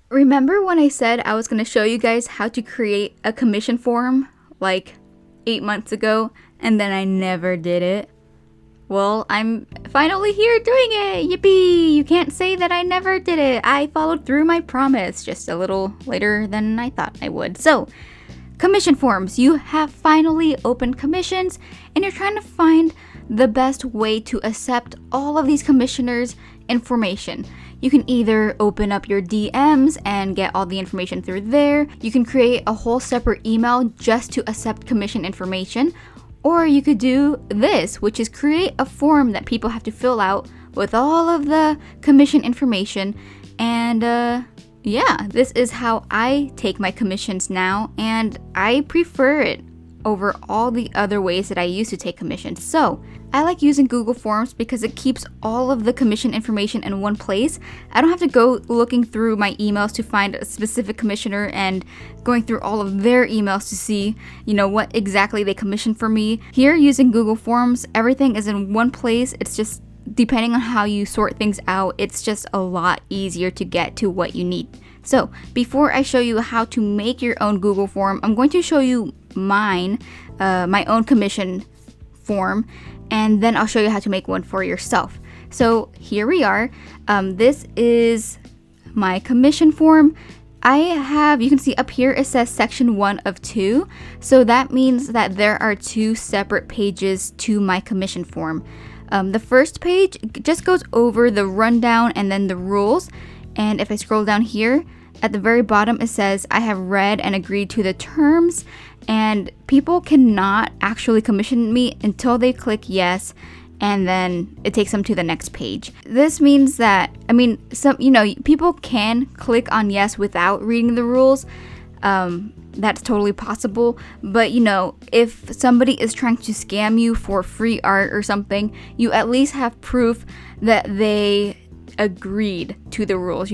Remember when I said I was going to show you guys how to create a commission form like 8 months ago and then I never did it? Well, I'm finally here doing it! Yippee! You can't say that I never did it. I followed through my promise just a little later than I thought I would. So, commission forms. You have finally opened commissions and you're trying to find the best way to accept all of these commissioners' information. You can either open up your DMs and get all the information through there. You can create a whole separate email just to accept commission information. Or you could do this, which is create a form that people have to fill out with all of the commission information. And yeah, this is how I take my commissions now, and I prefer it over all the other ways that I used to take commissions. So I like using Google Forms because it keeps all of the commission information in one place. I don't have to go looking through my emails to find a specific commissioner and going through all of their emails to see, what exactly they commissioned for me. Here, using Google Forms, everything is in one place. It's just, depending on how you sort things out, it's just a lot easier to get to what you need. So before I show you how to make your own Google form, I'm going to show you my own commission form, and then I'll show you how to make one for yourself. So here we are. This is my commission form. You can see up here it says section 1 of 2. So that means that there are 2 separate pages to my commission form. The first page just goes over the rundown and then the rules. And if I scroll down here, at the very bottom it says I have read and agreed to the terms, and people cannot actually commission me until they click yes, and then it takes them to the next page. This means that, people can click on yes without reading the rules. That's totally possible, but if somebody is trying to scam you for free art or something, you at least have proof that they agreed to the rules,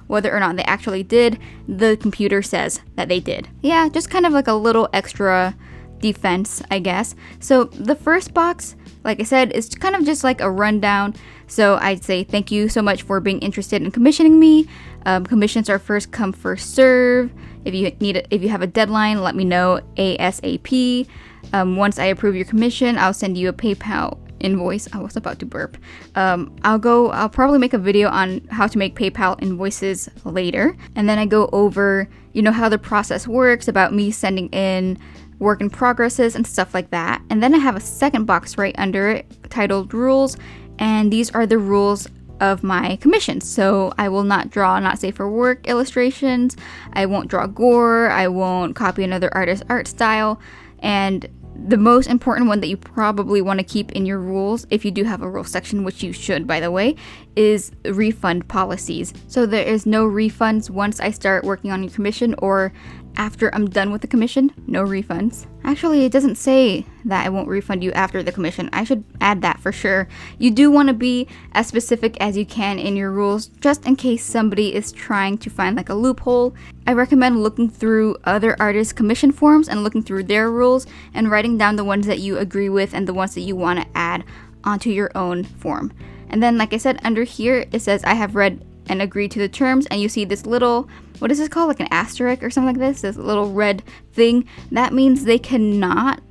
whether or not they actually did. The computer says that they did. Yeah, just kind of like a little extra defense, I guess. So the first box, like I said, is kind of just like a rundown. So I'd say thank you so much for being interested in commissioning me. Commissions are first come, first serve. If you have a deadline, let me know ASAP. Once I approve your commission, I'll send you a PayPal invoice. I was about to burp. I'll probably make a video on how to make PayPal invoices later. And then I go over, how the process works, about me sending in work in progresses and stuff like that. And then I have a second box right under it titled rules. And these are the rules of my commissions. So I will not draw not safe for work illustrations. I won't draw gore. I won't copy another artist's art style. And the most important one that you probably want to keep in your rules, if you do have a rules section, which you should, by the way, is refund policies. So there is no refunds once I start working on your commission, or after I'm done with the commission, no refunds. Actually, it doesn't say that I won't refund you after the commission. I should add that for sure. You do want to be as specific as you can in your rules, just in case somebody is trying to find like a loophole. I recommend looking through other artists' commission forms and looking through their rules and writing down the ones that you agree with and the ones that you want to add onto your own form. And then, like I said, under here it says I have read and agreed to the terms, and you see this little, what is this called, like an asterisk or something like this little red thing. That means they cannot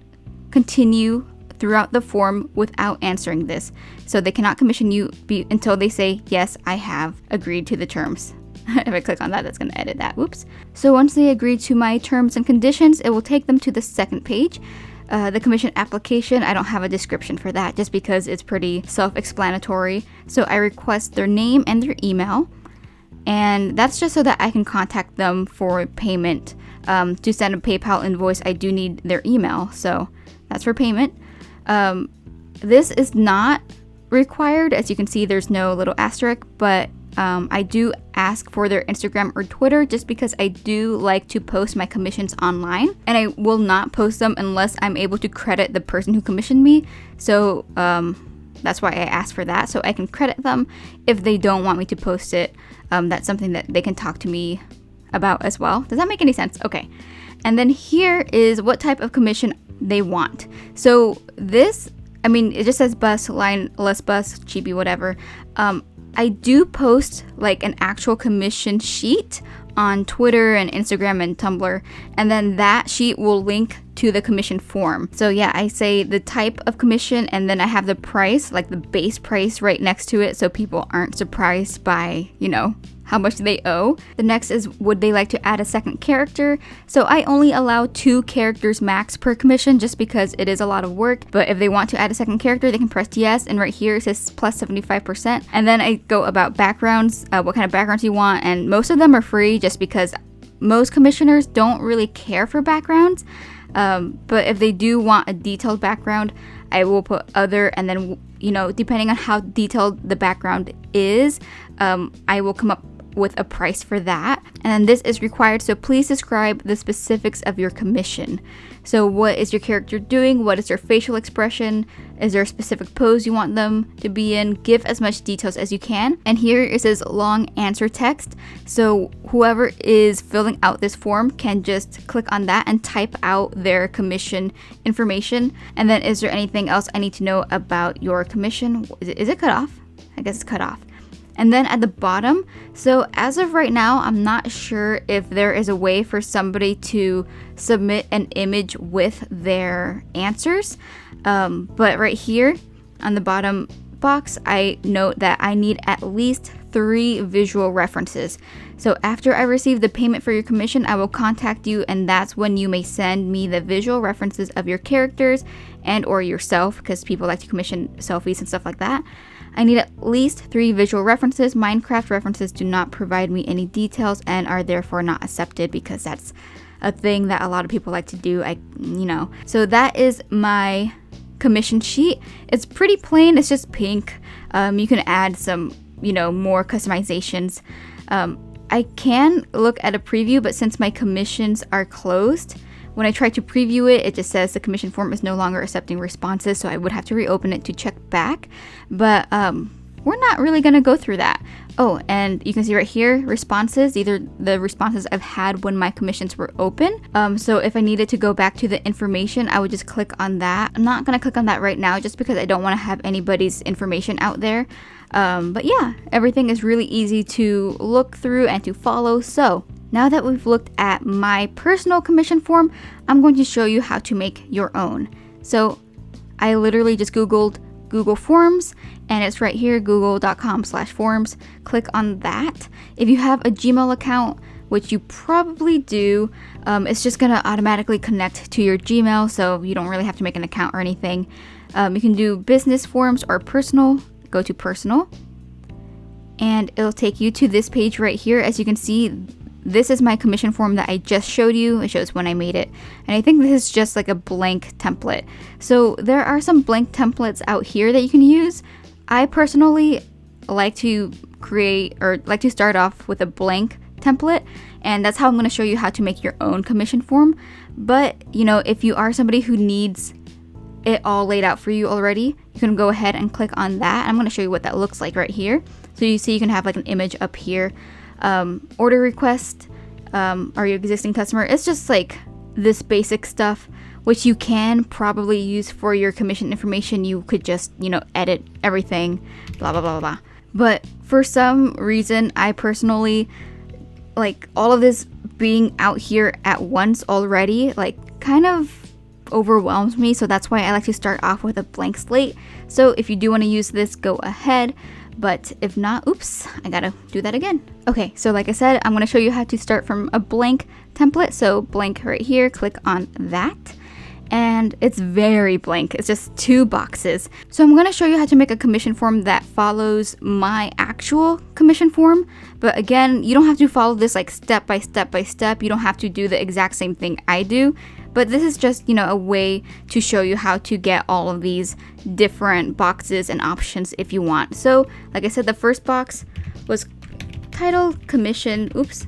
continue throughout the form without answering this. So they cannot commission you until they say, yes, I have agreed to the terms. If I click on that, that's going to edit that. Whoops. So once they agree to my terms and conditions, it will take them to the second page. The commission application, I don't have a description for that just because it's pretty self-explanatory. So I request their name and their email, and that's just so that I can contact them for payment. To send a PayPal invoice, I do need their email, so that's for payment. This is not required. As you can see, there's no little asterisk, but I do ask for their Instagram or Twitter just because I do like to post my commissions online, and I will not post them unless I'm able to credit the person who commissioned me. So that's why I ask for that, so I can credit them. If they don't want me to post it, that's something that they can talk to me about as well. Does that make any sense? Okay. And then here is what type of commission they want. So this, it just says bus, line, less bus, cheapy, whatever. I do post like an actual commission sheet on Twitter and Instagram and Tumblr, and then that sheet will link to the commission form. So yeah, I say the type of commission, and then I have the price, like the base price right next to it, so people aren't surprised by, you know, how much they owe. The next is, would they like to add a second character? So I only allow 2 characters max per commission just because it is a lot of work. But if they want to add a second character, they can press yes, and right here it says plus 75%. And then I go about backgrounds, what kind of backgrounds you want, and most of them are free just because most commissioners don't really care for backgrounds. But if they do want a detailed background, I will put other, and then, you know, depending on how detailed the background is, I will come up with a price for that. And then this is required, so please describe the specifics of your commission. So what is your character doing? What is their facial expression? Is there a specific pose you want them to be in? Give as much details as you can. And here it says long answer text. So whoever is filling out this form can just click on that and type out their commission information. And then, is there anything else I need to know about your commission? Is it cut off? I guess it's cut off. And then at the bottom, so as of right now, I'm not sure if there is a way for somebody to submit an image with their answers. But right here on the bottom box, I note that I need at least 3 visual references. So after I receive the payment for your commission, I will contact you, and that's when you may send me the visual references of your characters and or yourself, because people like to commission selfies and stuff like that. I need at least 3 visual references. Minecraft references do not provide me any details and are therefore not accepted, because that's a thing that a lot of people like to do. So that is my commission sheet. It's pretty plain. It's just pink. You can add some, more customizations. I can look at a preview, but since my commissions are closed, when I try to preview it, it just says the commission form is no longer accepting responses, so I would have to reopen it to check back. But we're not really going to go through that. Oh, and you can see right here, responses. These are the responses I've had when my commissions were open. So if I needed to go back to the information, I would just click on that. I'm not going to click on that right now just because I don't want to have anybody's information out there. But yeah, everything is really easy to look through and to follow. So now that we've looked at my personal commission form, I'm going to show you how to make your own. So I literally just Googled Google Forms, and it's right here, google.com/forms. Click on that. If you have a Gmail account, which you probably do, it's just gonna automatically connect to your Gmail, so you don't really have to make an account or anything. You can do business forms or personal. Go to personal, and it'll take you to this page right here. As you can see, this is my commission form that I just showed you. It shows when I made it. And I think this is just like a blank template. So there are some blank templates out here that you can use. I personally like to start off with a blank template. And that's how I'm going to show you how to make your own commission form. But, if you are somebody who needs it all laid out for you already, you can go ahead and click on that. I'm going to show you what that looks like right here. So you see you can have like an image up here. Order request, are you existing customer? It's just like this basic stuff, which you can probably use for your commission information. You could just, edit everything, blah, blah, blah, blah. But for some reason, I personally like all of this being out here at once already, like kind of overwhelms me. So that's why I like to start off with a blank slate. So if you do want to use this, go ahead. But if not, oops, I gotta do that again. Okay, so like I said, I'm gonna show you how to start from a blank template. So blank right here, click on that. And it's very blank, it's just 2 boxes. So I'm gonna show you how to make a commission form that follows my actual commission form. But again, you don't have to follow this like step by step by step. You don't have to do the exact same thing I do. But this is just, a way to show you how to get all of these different boxes and options if you want. So, like I said, the first box was title, commission. Oops.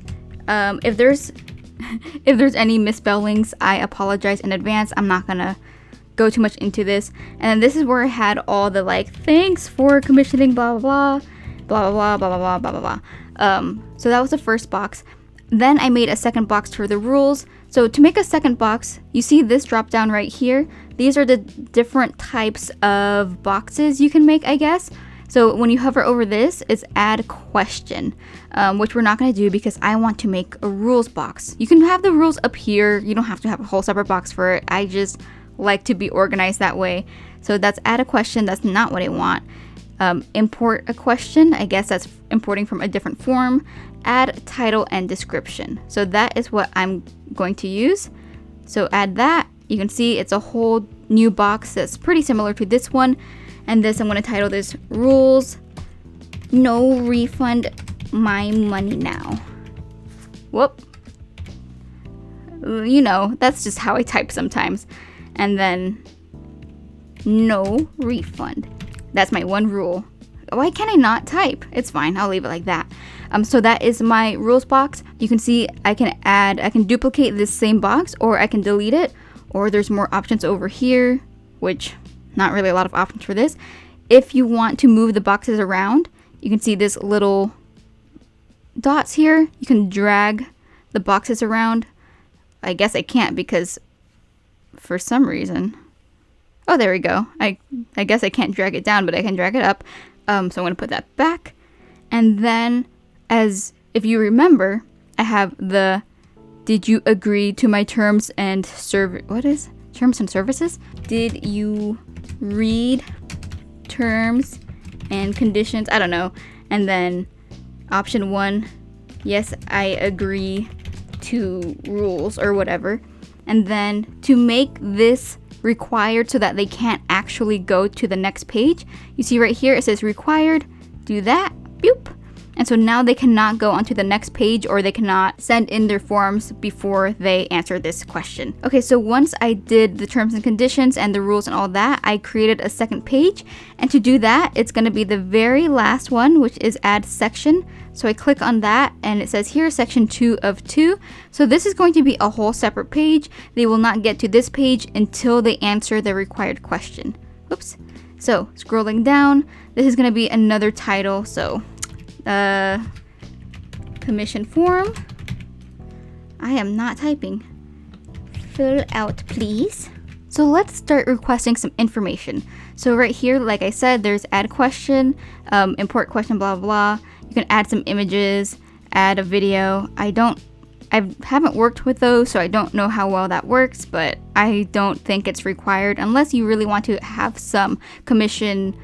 If there's any misspellings, I apologize in advance. I'm not gonna go too much into this. And then this is where I had all the thanks for commissioning, blah blah blah, blah blah blah blah blah blah blah. So that was the first box. Then I made a second box for the rules. So to make a second box, you see this drop down right here. These are the different types of boxes you can make, I guess. So when you hover over this, it's add question, which we're not going to do because I want to make a rules box. You can have the rules up here. You don't have to have a whole separate box for it. I just like to be organized that way. So that's add a question. That's not what I want. Import a question. I guess that's importing from a different form. Add title and description. So that is what I'm going to use. So add that. You can see it's a whole new box that's pretty similar to this one. And this, I'm going to title this Rules, No Refund, My Money Now. Whoop. You know, that's just how I type sometimes. And then no refund. That's my one rule. Why can't I not type? It's fine. I'll leave it like that. So that is my rules box. You can see I can duplicate this same box, or I can delete it, or there's more options over here, which not really a lot of options for this. If you want to move the boxes around, you can see this little dots here. You can drag the boxes around. I guess I can't because for some reason, oh, there we go. I guess I can't drag it down, but I can drag it up. So I'm going to put that back. And then, as if you remember, I have the did you agree to my terms and terms and services? Did you read terms and conditions? I don't know. And then option 1, yes, I agree to rules or whatever. And then to make this required so that they can't actually go to the next page, you see right here it says required. Do that. Boop. And so now they cannot go onto the next page, or they cannot send in their forms before they answer this question. Okay, so once I did the terms and conditions and the rules and all that, I created a second page. And to do that, it's going to be the very last one, which is add section. So I click on that and it says here section 2 of 2. So this is going to be a whole separate page. They will not get to this page until they answer the required question. Oops. So scrolling down, this is going to be another title. So commission form. I am not typing. Fill out, please. So let's start requesting some information. So right here, like I said, there's add question, import question, blah, blah. You can add some images, add a video. I haven't worked with those, so I don't know how well that works, but I don't think it's required unless you really want to have some commission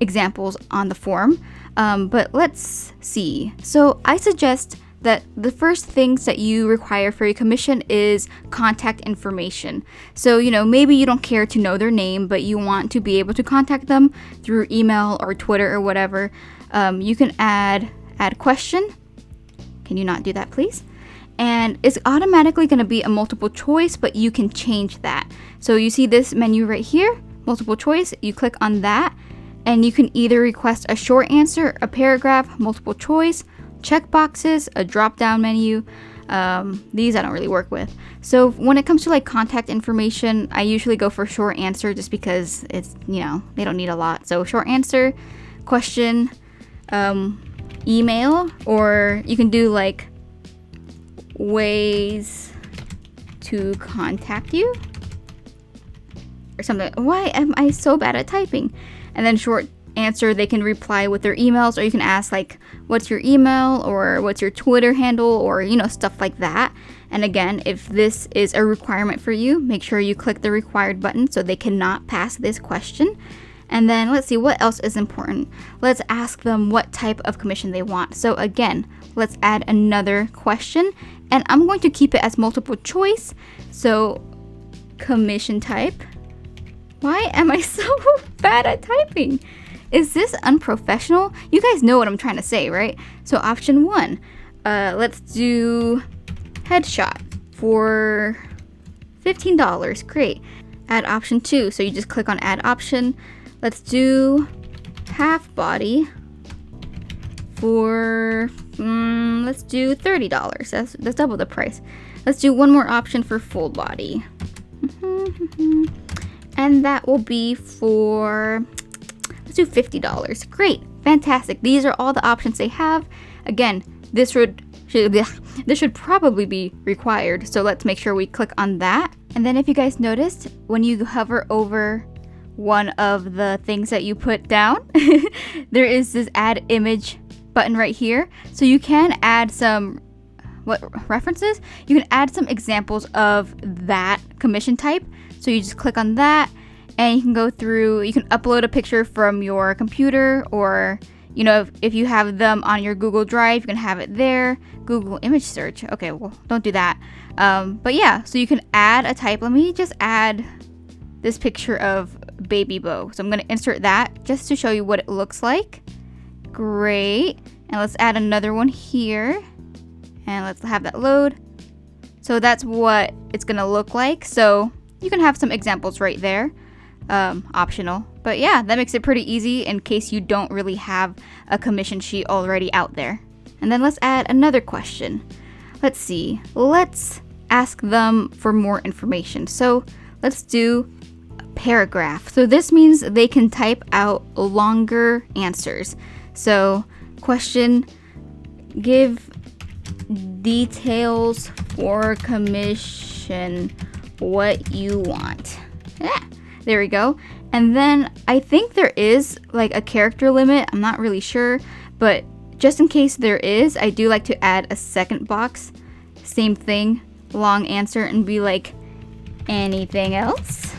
examples on the form. But let's see. So I suggest that the first things that you require for your commission is contact information. So, maybe you don't care to know their name, but you want to be able to contact them through email or Twitter or whatever. You can add question. Can you not do that, please? And it's automatically going to be a multiple choice, but you can change that. So you see this menu right here, multiple choice. You click on that, and you can either request a short answer, a paragraph, multiple choice, checkboxes, a drop-down menu. These I don't really work with. So when it comes to like contact information, I usually go for short answer just because it's, they don't need a lot. So short answer, question, email, or you can do like ways to contact you or something. Why am I so bad at typing? And then short answer, they can reply with their emails, or you can ask like, what's your email, or what's your Twitter handle, or stuff like that. And again, if this is a requirement for you, make sure you click the required button so they cannot pass this question. And then let's see what else is important. Let's ask them what type of commission they want. So again, let's add another question, and I'm going to keep it as multiple choice. So commission type. Why am I so bad at typing? Is this unprofessional? You guys know what I'm trying to say, right? So option 1, let's do headshot for $15. Great. Add option 2. So you just click on add option. Let's do half body for, let's do $30. That's double the price. Let's do one more option for full body. And that will be for, let's do $50. Great, fantastic. These are all the options they have. Again, this should probably be required. So let's make sure we click on that. And then if you guys noticed, when you hover over one of the things that you put down, there is this add image button right here. So you can add some references. You can add some examples of that commission type. So you just click on that and you can go through, you can upload a picture from your computer, or you know, if you have them on your Google Drive, you can have it there. Google image search. Okay, well, don't do that. But yeah, so you can add a type. Let me just add this picture of baby bow. So I'm going to insert that just to show you what it looks like. Great. And let's add another one here. And let's have that load. So that's what it's going to look like. So you can have some examples right there. Optional. But yeah, that makes it pretty easy in case you don't really have a commission sheet already out there. And then let's add another question. Let's see. Let's ask them for more information. So let's do a paragraph. So this means they can type out longer answers. So question, give details for commission, what you want. Yeah, there we go. And then I think there is like a character limit. I'm not really sure, but just in case there is, I do like to add a second box. Same thing, long answer, and be like, anything else?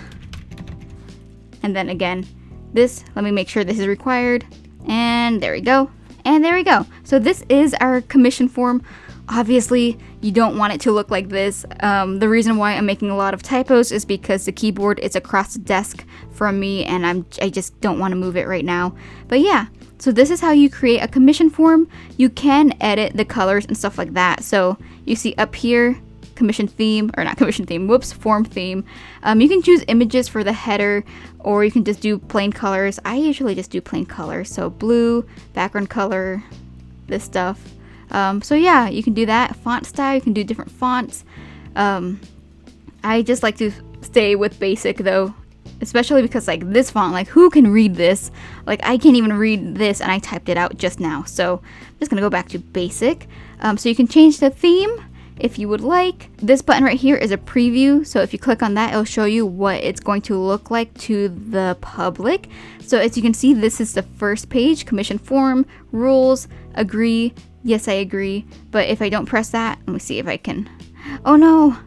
And then again, this, let me make sure this is required. And there we go. And there we go. So this is our commission form. Obviously, you don't want it to look like this. The reason why I'm making a lot of typos is because the keyboard is across the desk from me and I just don't want to move it right now. But yeah, so this is how you create a commission form. You can edit the colors and stuff like that. So you see up here, commission theme, or not commission theme, whoops, form theme. You can choose images for the header, or you can just do plain colors. I usually just do plain colors. So blue, background color, this stuff. So yeah, you can do that. Font style, you can do different fonts. I just like to stay with basic though, especially because like this font, like who can read this? Like I can't even read this and I typed it out just now. So I'm just gonna go back to basic. So you can change the theme if you would like. This button right here is a preview. So if you click on that, it'll show you what it's going to look like to the public. So as you can see, this is the first page, commission form, rules, agree. Yes, I agree. But if I don't press that, let me see if I can. Oh no,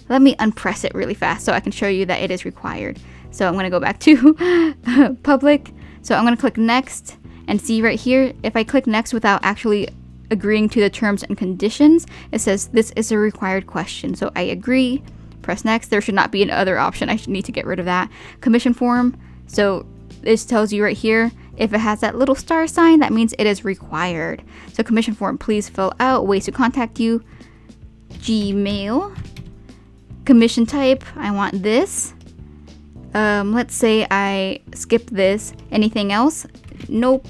let me unpress it really fast so I can show you that it is required. So I'm going to go back to public. So I'm going to click next and see right here, if I click next without actually agreeing to the terms and conditions, it says this is a required question. So I agree, press next. There should not be another option. I should need to get rid of that. Commission form. So this tells you right here, if it has that little star sign, that means it is required. So commission form, please fill out, ways to contact you, Gmail, commission type, I want this. Let's say I skip this. Anything else? Nope.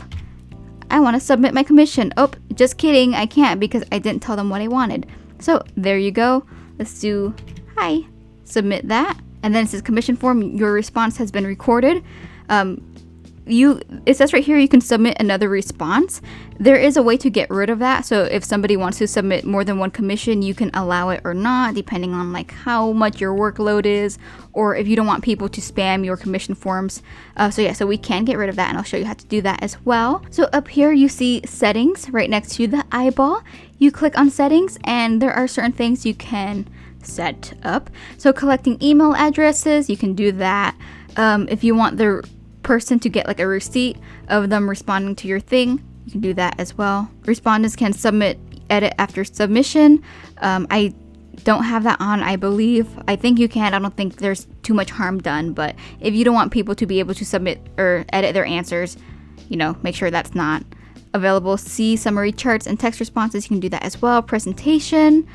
I want to submit my commission. Oh, just kidding. I can't because I didn't tell them what I wanted. So there you go. Let's do hi. Submit that. And then it says commission form, your response has been recorded. It says right here you can submit another response. There is a way to get rid of that. So if somebody wants to submit more than one commission, you can allow it or not, depending on like how much your workload is, or if you don't want people to spam your commission forms. So we can get rid of that, and I'll show you how to do that as well. So up here you see settings right next to the eyeball. You click on settings and there are certain things you can set up. So collecting email addresses, you can do that. If you want the person to get like a receipt of them responding to your thing, you can do that as well. Respondents can submit, edit after submission. I don't have that on, I believe. I think you can. I don't think there's too much harm done, but if you don't want people to be able to submit or edit their answers, make sure that's not available. See summary charts and text responses, you can do that as well. Presentation,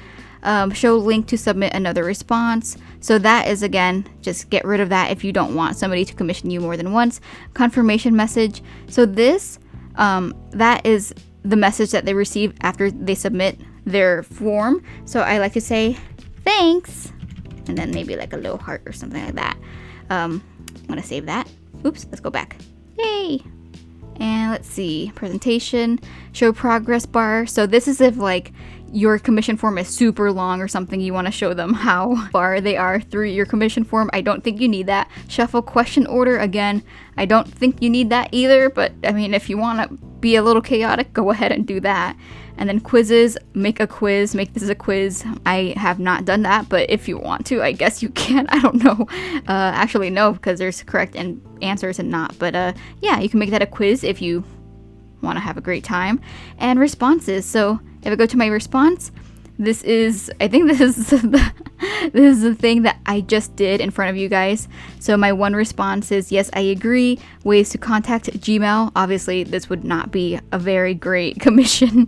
show link to submit another response. So that is, again, just get rid of that if you don't want somebody to commission you more than once. Confirmation message. So this, that is the message that they receive after they submit their form. So I like to say, thanks. And then maybe like a little heart or something like that. I'm going to save that. Oops, let's go back. Yay. And let's see, presentation, show progress bar. So this is if like your commission form is super long or something, you want to show them how far they are through your commission form. I don't think you need that. Shuffle question order, again, I don't think you need that either, but I mean, if you want to be a little chaotic, go ahead and do that. And then quizzes, make a quiz, make this a quiz. I have not done that, but if you want to, I guess you can. I don't know. Actually, no, because there's correct answers and not. But yeah, you can make that a quiz if you want to have a great time. And responses. So if I go to my response, I think this is the thing that I just did in front of you guys. So my one response is, yes, I agree. Ways to contact Gmail. Obviously, this would not be a very great commission.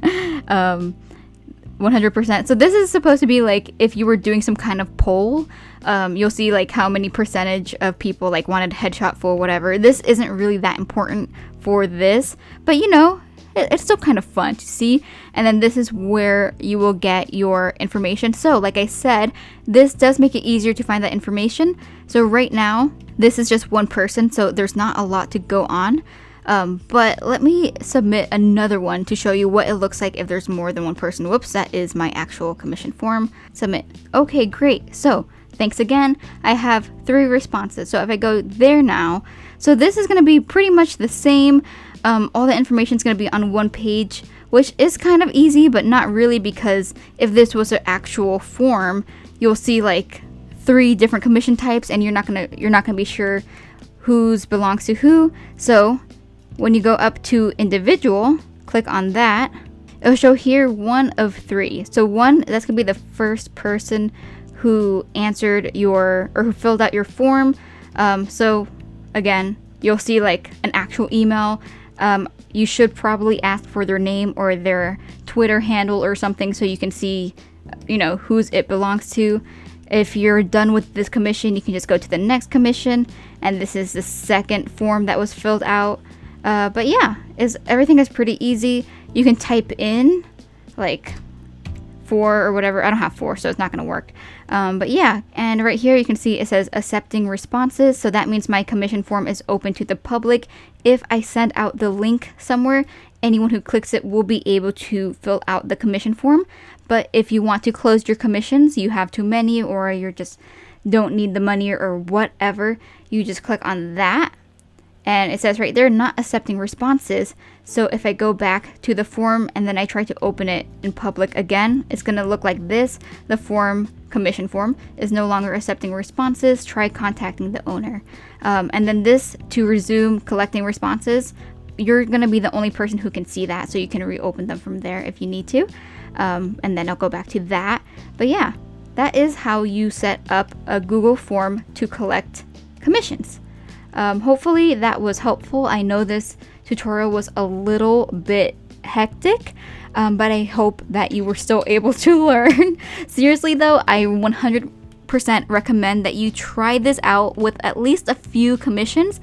100%. So this is supposed to be like if you were doing some kind of poll, you'll see like how many percentage of people like wanted headshot for whatever. This isn't really that important for this, but you know, it's still kind of fun to see. And then this is where you will get your information. So like I said, this does make it easier to find that information. So right now, this is just one person, so there's not a lot to go on. But let me submit another one to show you what it looks like if there's more than one person. Whoops, that is my actual commission form. Submit. Okay, great. So thanks again. I have 3 responses. So if I go there now, so this is going to be pretty much the same. All the information is going to be on one page, which is kind of easy, but not really, because if this was an actual form, you'll see like 3 different commission types, and you're not gonna be sure whose belongs to who. So when you go up to individual, click on that. It'll show here 1 of 3. So 1, that's gonna be the first person who answered or who filled out your form. So again, you'll see like an actual email. You should probably ask for their name or their Twitter handle or something so you can see, you know, whose it belongs to. If you're done with this commission, you can just go to the next commission, and this is the second form that was filled out. But yeah, everything is pretty easy. You can type in like 4 or whatever. I don't have 4, so it's not going to work. But yeah, and right here you can see it says accepting responses. So that means my commission form is open to the public. If I send out the link somewhere, anyone who clicks it will be able to fill out the commission form. But if you want to close your commissions, you have too many, or you just don't need the money or whatever, you just click on that. And it says right there, not accepting responses. So if I go back to the form and then I try to open it in public again, it's going to look like this. The commission form is no longer accepting responses. Try contacting the owner. And then this, to resume collecting responses, you're going to be the only person who can see that. So you can reopen them from there if you need to. And then I'll go back to that. But yeah, that is how you set up a Google form to collect commissions. Hopefully that was helpful. I know this tutorial was a little bit hectic, but I hope that you were still able to learn. Seriously though, I 100% recommend that you try this out with at least a few commissions.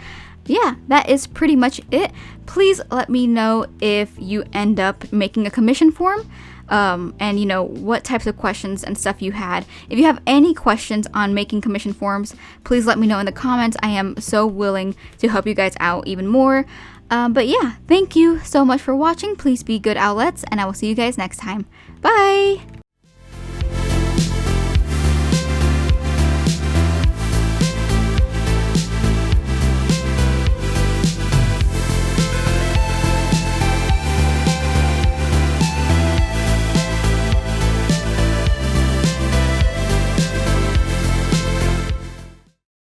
Yeah, that is pretty much it. Please let me know if you end up making a commission form. And you know what types of questions and stuff you had. If you have any questions on making commission forms, please let me know in the comments. I am so willing to help you guys out even more. But yeah, thank you so much for watching. Please be good outlets, and I will see you guys next time. Bye!